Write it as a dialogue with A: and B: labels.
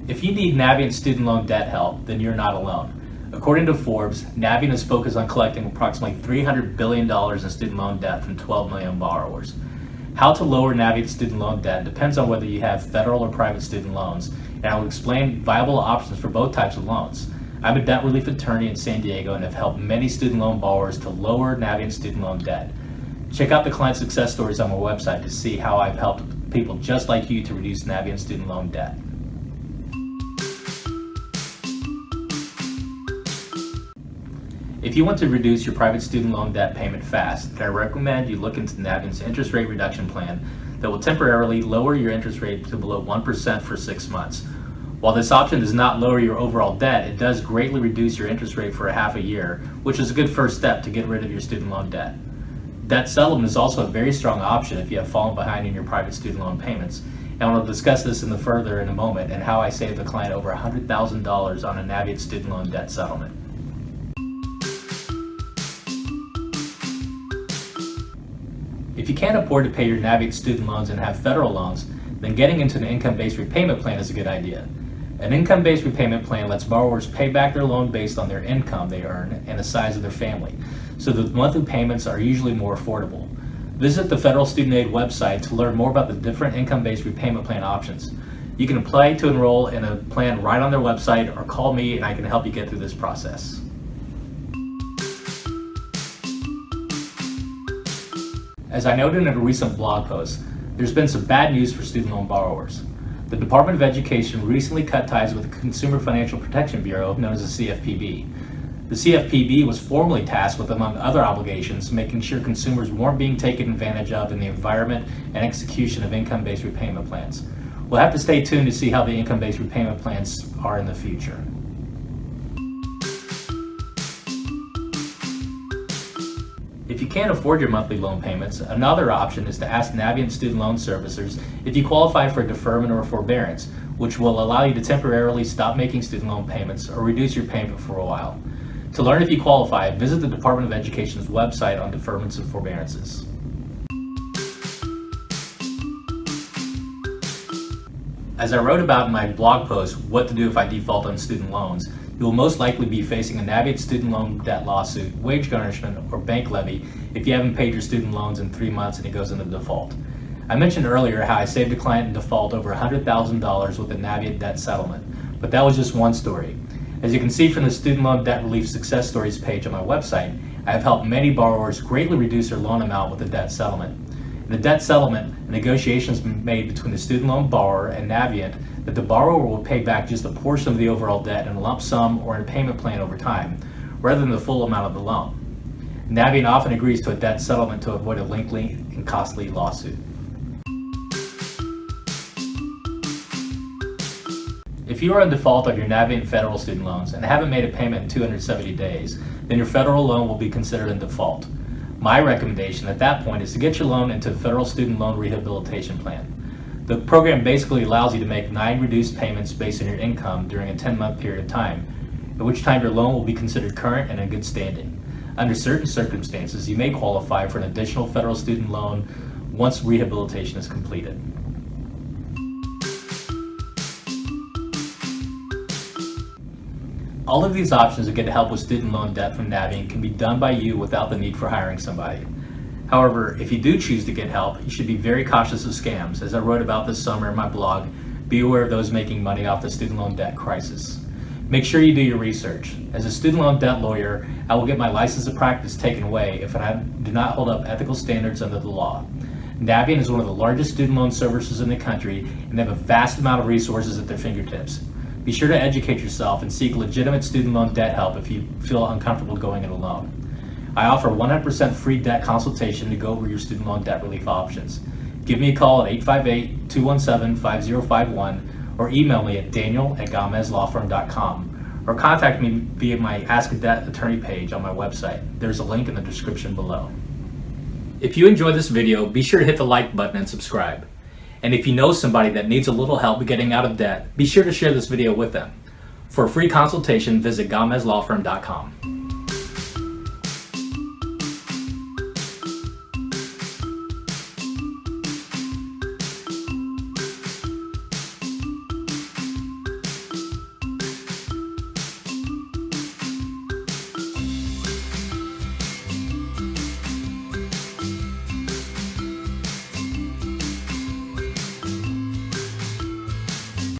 A: If you need Navient student loan debt help, then you're not alone. According to Forbes, Navient is focused on collecting approximately $300 billion in student loan debt from 12 million borrowers. How to lower Navient student loan debt depends on whether you have federal or private student loans, and I will explain viable options for both types of loans. I'm a debt relief attorney in San Diego and have helped many student loan borrowers to lower Navient student loan debt. Check out the client success stories on my website to see how I've helped people just like you to reduce Navient student loan debt. If you want to reduce your private student loan debt payment fast, then I recommend you look into Navient's interest rate reduction plan that will temporarily lower your interest rate to below 1% for 6 months. While this option does not lower your overall debt, it does greatly reduce your interest rate for a half a year, which is a good first step to get rid of your student loan debt. Debt settlement is also a very strong option if you have fallen behind in your private student loan payments, and we'll discuss this further in a moment and how I saved a client over $100,000 on a Navient student loan debt settlement. If you can't afford to pay your Navient student loans and have federal loans, then getting into an income-based repayment plan is a good idea. An income-based repayment plan lets borrowers pay back their loan based on their income they earn and the size of their family, so the monthly payments are usually more affordable. Visit the Federal Student Aid website to learn more about the different income-based repayment plan options. You can apply to enroll in a plan right on their website or call me and I can help you get through this process. As I noted in a recent blog post, there's been some bad news for student loan borrowers. The Department of Education recently cut ties with the Consumer Financial Protection Bureau, known as the CFPB. The CFPB was formally tasked with, among other obligations, making sure consumers weren't being taken advantage of in the environment and execution of income-based repayment plans. We'll have to stay tuned to see how the income-based repayment plans are in the future. If you can't afford your monthly loan payments, another option is to ask Navient student loan servicers if you qualify for a deferment or a forbearance, which will allow you to temporarily stop making student loan payments or reduce your payment for a while. To learn if you qualify, visit the Department of Education's website on deferments and forbearances. As I wrote about in my blog post, What to Do If I Default on Student Loans, you will most likely be facing a Navient student loan debt lawsuit, wage garnishment, or bank levy if you haven't paid your student loans in 3 months and it goes into default. I mentioned earlier how I saved a client in default over $100,000 with a Navient debt settlement, but that was just one story. As you can see from the Student Loan Debt Relief Success Stories page on my website, I have helped many borrowers greatly reduce their loan amount with a debt settlement. In the debt settlement, a negotiation is made between the student loan borrower and Navient that the borrower will pay back just a portion of the overall debt in a lump sum or in a payment plan over time, rather than the full amount of the loan. Navient often agrees to a debt settlement to avoid a lengthy and costly lawsuit. If you are in default of your Navient federal student loans and haven't made a payment in 270 days, then your federal loan will be considered in default. My recommendation at that point is to get your loan into the Federal Student Loan Rehabilitation Plan. The program basically allows you to make 9 reduced payments based on your income during a 10-month period of time, at which time your loan will be considered current and in good standing. Under certain circumstances, you may qualify for an additional federal student loan once rehabilitation is completed. All of these options to get help with student loan debt from Navient can be done by you without the need for hiring somebody. However, if you do choose to get help, you should be very cautious of scams. As I wrote about this summer in my blog, be aware of those making money off the student loan debt crisis. Make sure you do your research. As a student loan debt lawyer, I will get my license of practice taken away if I do not hold up ethical standards under the law. Navient is one of the largest student loan servicers in the country and they have a vast amount of resources at their fingertips. Be sure to educate yourself and seek legitimate student loan debt help if you feel uncomfortable going it alone. I offer 100% free debt consultation to go over your student loan debt relief options. Give me a call at 858-217-5051 or email me at daniel@gomezlawfirm.com or contact me via my Ask a Debt Attorney page on my website. There's a link in the description below. If you enjoyed this video, be sure to hit the like button and subscribe. And if you know somebody that needs a little help getting out of debt, be sure to share this video with them. For a free consultation, visit gomezlawfirm.com.